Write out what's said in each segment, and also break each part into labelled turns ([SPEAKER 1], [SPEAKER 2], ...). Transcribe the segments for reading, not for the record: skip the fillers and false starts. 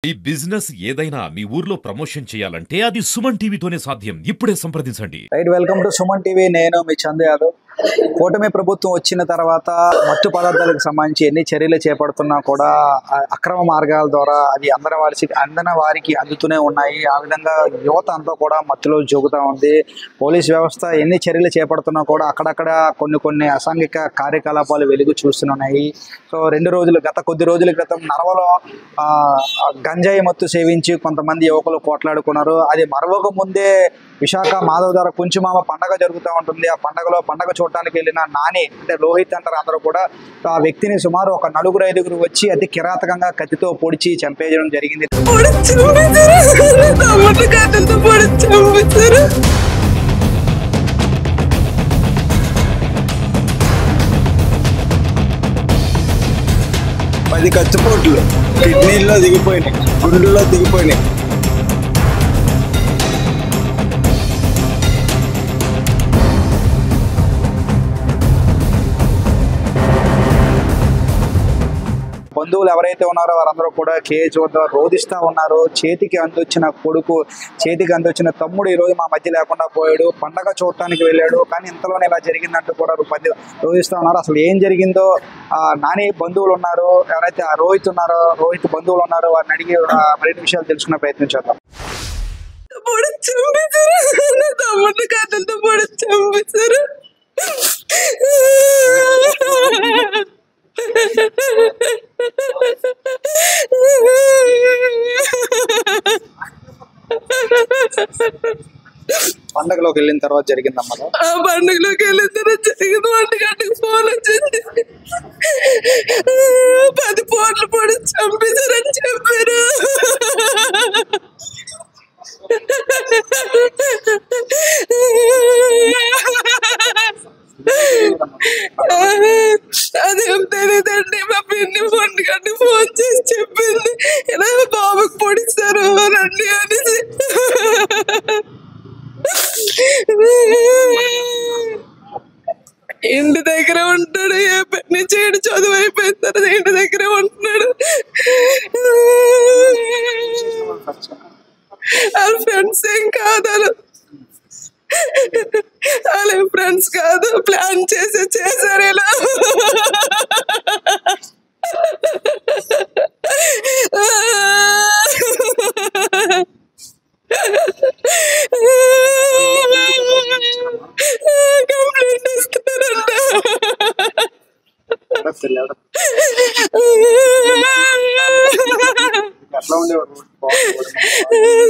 [SPEAKER 1] ఈ బిజినెస్ ఏదైనా మీ ఊర్లో ప్రమోషన్ చేయాలంటే అది సుమన్ టీవీతోనే సాధ్యం. ఇప్పుడే సంప్రదించండి.
[SPEAKER 2] Right, welcome to Suman TV. నేను మీ చందు యాదవ్. కూటమి ప్రభుత్వం వచ్చిన తర్వాత మత్తు పదార్థాలకు సంబంధించి ఎన్ని చర్యలు చేపడుతున్నా కూడా అక్రమ మార్గాల ద్వారా అది అందిన వారికి అందుతూనే ఉన్నాయి. ఆ విధంగా యువత అంతా కూడా మత్తులో జోగుతూ ఉంది. పోలీస్ వ్యవస్థ ఎన్ని చర్యలు చేపడుతున్నా కూడా అక్కడక్కడ కొన్ని అసాంఘిక కార్యకలాపాలు వెలుగు చూస్తున్నాయి. సో గత కొద్ది రోజుల క్రితం నరవలో గంజాయి మత్తు సేవించి కొంతమంది యువకులు పోట్లాడుకున్నారు. అది మరొక ముందే విశాఖ మాధవ్ ద్వారా కుంచుమామ పండగ జరుగుతూ ఉంటుంది. ఆ పండగ చూడటానికి వెళ్ళిన నాని అంటే లోహిత్ అంటారు అందరూ కూడా, ఆ వ్యక్తిని సుమారు ఒక 4-5 వచ్చి అతి కిరాతకంగా కత్తితో పొడిచి చంపేయడం జరిగింది.
[SPEAKER 3] 10 కత్తిపోట్లు కిడ్నీల్లో దిగిపోయినాయి, గుండెల్లో దిగిపోయినాయి.
[SPEAKER 2] బంధువులు ఎవరైతే ఉన్నారో వారందరూ కూడా కేజ్ వద్ద రోధిస్తూ ఉన్నారు. చేతికి అందొచ్చిన తమ్ముడు ఈరోజు మా మధ్య లేకుండా పోయాడు, పండగ చూడటానికి వెళ్ళాడు, కానీ ఇంతలోనే ఇలా జరిగిందంటూ కూడా రోధిస్తూ ఉన్నారు. అసలు ఏం జరిగిందో నాని బంధువులు ఉన్నారు, ఎవరైతే రోహిత్ బంధువులు ఉన్నారో వారిని అడిగి మరిన్ని విషయాలు తెలుసుకునే ప్రయత్నం చేద్దాం. పండగలోకి వెళ్ళిన తర్వాత జరిగిందమ్మా.
[SPEAKER 4] పండుగలోకి వెళ్ళిన తర్వాత జరిగింది. 1 గంటకు ఫోన్ వచ్చింది. 10 పోట్లు పొడి చంపేశారని చెప్పారు. అదేం తెలియదండి. మా పిన్ని 1 గంటకు ఫోన్ చేసి చెప్పింది, ఇలా బాబుకి పొడిస్తారు రండి అనేసి. ఇంటి దగ్గర ఉంటాడు, ఏ పని చేయడు, చదువు అయిపోయిన తర్వాత ఇంటి దగ్గరే ఉంటున్నాడు. వాళ్ళ ఫ్రెండ్స్ ఏం కాదు, వాళ్ళ ఫ్రెండ్స్ కాదు, ప్లాన్ చేశారు ఇలా. కంప్లైంట్ ఇస్తారంట.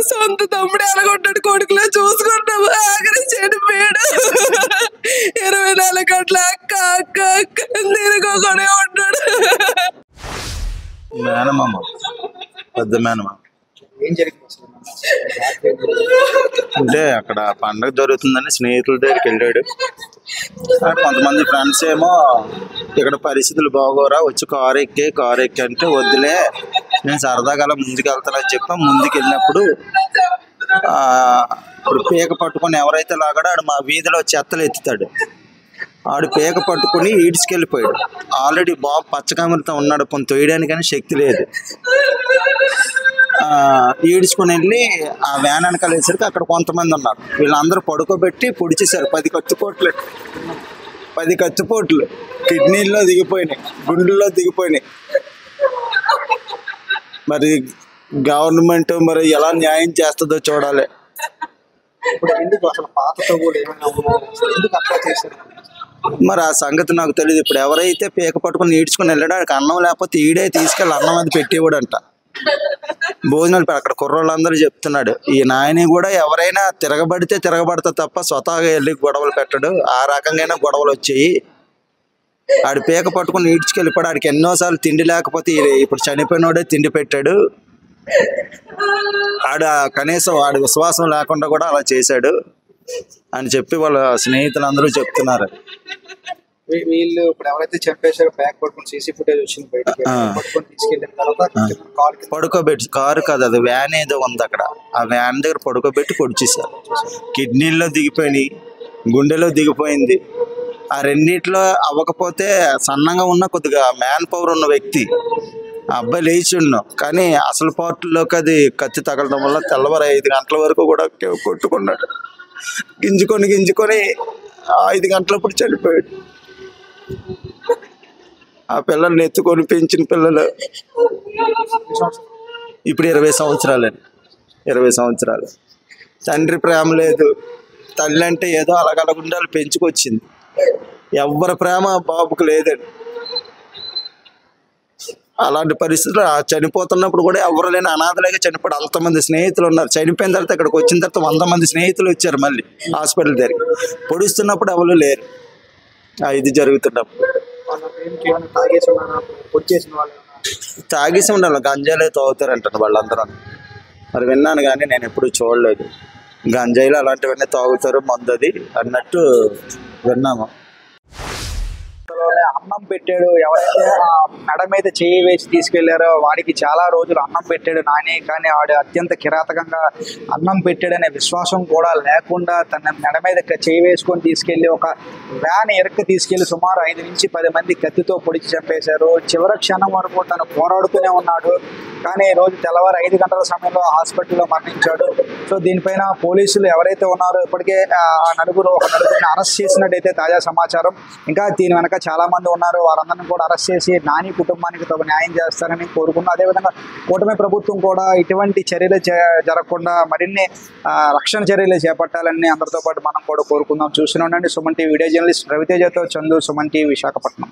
[SPEAKER 4] సొంత తమ్ముడు ఎలాగొంటాడు, కొడుకులో చూసుకుంటాము. ఆఖరి చెడిపోయాడు. 24 గంటల అక్క తిరగొకడే ఉంటాడు.
[SPEAKER 3] మేనమామ, పెద్ద మేనమామ.
[SPEAKER 2] ఏం జరిగింది
[SPEAKER 3] అంటే అక్కడ పండగ జరుగుతుందని స్నేహితుల దగ్గరికి వెళ్ళాడు. కొంతమంది ఫ్రెండ్స్ ఏమో ఇక్కడ పరిస్థితులు బాగోరా, వచ్చి కారు ఎక్కి అంటే వద్దులే నేను సరదాగా అలా ముందుకెళ్తానని చెప్పి ముందుకు వెళ్ళినప్పుడు ఇప్పుడు పీక పట్టుకొని ఎవరైతే లాగాడో ఆడు మా వీధిలో చెత్తలు ఎత్తుతాడు. ఆడు పీక పట్టుకుని ఈడ్చుకెళ్ళిపోయాడు. ఆల్రెడీ బాబు పచ్చకామరితో ఉన్నాడు, కొంత తొయ్యడానికని శక్తి లేదు. ఈడ్చుకుని వెళ్ళి ఆ వ్యాన్ వెనకాల వేసరికి అక్కడ కొంతమంది ఉన్నారు. వీళ్ళందరూ పడుకోబెట్టి పొడిచేశారు. 10 కత్తిపోట్లు కిడ్నీల్లో దిగిపోయినాయి, గుండెల్లో దిగిపోయినాయి. మరి గవర్నమెంట్ మరి ఎలా న్యాయం చేస్తుందో చూడాలి. మరి ఆ సంగతి నాకు తెలియదు. ఇప్పుడు ఎవరైతే పీక పట్టుకుని ఈడ్చుకుని వెళ్ళడానికి అన్నం లేకపోతే ఈడే తీసుకెళ్ళి అన్నం అది పెట్టేవాడంట. భోజనాలు అక్కడ కుర్రోళ్ళందరూ చెప్తున్నాడు. ఈ నాయని కూడా ఎవరైనా తిరగబడతా తప్ప స్వతహాగా వెళ్ళి గొడవలు పెట్టడు. ఆ రకంగా గొడవలు వచ్చాయి. ఆడు పీక పట్టుకుని ఈడ్చుకెళ్ళిపోయాడు. ఆడికి ఎన్నోసార్లు తిండి లేకపోతే ఇప్పుడు చనిపోయినోడే తిండి పెట్టాడు. కనీసం వాడి విశ్వాసం లేకుండా కూడా అలా చేశాడు అని చెప్పి వాళ్ళ స్నేహితులందరూ చెప్తున్నారు.
[SPEAKER 2] వీళ్ళు ఇప్పుడు ఎవరైతే చంపేశారో బ్యాక్ పట్టుకుని సీసీ ఫుటేజ్ వచ్చింది బయటకి, పట్టుకొని తీసుకెళ్ళిన తర్వాత
[SPEAKER 3] పడుకోబెట్టి, కారు కాదు అది వ్యాన్ ఏదో ఉంది అక్కడ, ఆ వ్యాన్ దగ్గర పడుకోబెట్టి పొడిచేశారు. కిడ్నీల్లో దిగిపోయినాయి, గుండెలో దిగిపోయింది. ఆ రెండిట్లో అవ్వకపోతే సన్నంగా ఉన్న కొద్దిగా మ్యాన్ పవర్ ఉన్న వ్యక్తి ఆ అబ్బాయి లేచి ఉన్నాం, కానీ అసలు పార్టీలోకి అది కత్తి తగలడం వల్ల తెల్లవారు 5 గంటల వరకు కూడా కొట్టుకున్నాడు. గింజుకొని 5 గంటలప్పుడు చనిపోయాడు. ఆ పిల్లల్ని ఎత్తుకొని పెంచిన పిల్లలు ఇప్పుడు 20 సంవత్సరాలండి. 20 సంవత్సరాలు. తండ్రి ప్రేమ లేదు, తల్లి అంటే ఏదో అలగలగుండాలు పెంచుకొచ్చింది. ఎవరి ప్రేమ బాబుకు లేదండి. అలాంటి పరిస్థితులు చనిపోతున్నప్పుడు కూడా ఎవరు లేని అనాథలేగా చనిపోయాడు. అంతమంది స్నేహితులు ఉన్నారు. చనిపోయిన తర్వాత ఇక్కడికి వచ్చిన తర్వాత 100 మంది స్నేహితులు వచ్చారు మళ్ళీ హాస్పిటల్ దగ్గరికి. పొడుస్తున్నప్పుడు ఎవరు లేరు. ఇది జరుగుతున్నప్పుడు తాగేసి ఉండాలి. గంజాయిలో తాగుతారంటారు వాళ్ళందరూ. మరి విన్నాను కానీ నేను ఎప్పుడూ చూడలేదు. గంజాయిలో అలాంటివన్నీ తాగుతారు, మందది అన్నట్టు విన్నాము.
[SPEAKER 2] అన్నం పెట్టాడు, ఎవరైతే ఆ మెడ మీద చేయి వేసి తీసుకెళ్లారో వాడికి చాలా రోజులు అన్నం పెట్టాడు నాని. కానీ వాడు అత్యంత కిరాతకంగా అన్నం పెట్టాడనే విశ్వాసం కూడా లేకుండా తన మెడ మీద చేయి వేసుకొని తీసుకెళ్లి ఒక వ్యాన్ ఎరక్కి తీసుకెళ్లి సుమారు 5 నుంచి 10 మంది కత్తితో పొడిచి చంపేశారు. చివరి క్షణం వరకు తను పోరాడుతూనే ఉన్నాడు. కానీ ఈ రోజు తెల్లవారు 5 గంటల సమయంలో హాస్పిటల్లో మరణించాడు. సో దీనిపైన పోలీసులు ఎవరైతే ఉన్నారో ఇప్పటికే ఒక నలుగురిని అరెస్ట్ చేసినట్టయితే తాజా సమాచారం. ఇంకా దీని వెనక చాలా మంది ఉన్నారు. వారందరినీ కూడా అరెస్ట్ చేసి నాని కుటుంబానికి తగు న్యాయం చేస్తారని కోరుకున్నాం. అదేవిధంగా కూటమి ప్రభుత్వం కూడా ఇటువంటి చర్యలు జరగకుండా మరిన్ని రక్షణ చర్యలు చేపట్టాలని అందరితో పాటు మనం కూడా కోరుకుందాం. చూస్తూనే ఉండండి సుమన్ టీవీ. వీడియో జర్నలిస్ట్ రవితేజతో చందు, సుమన్ టీవీ, విశాఖపట్నం.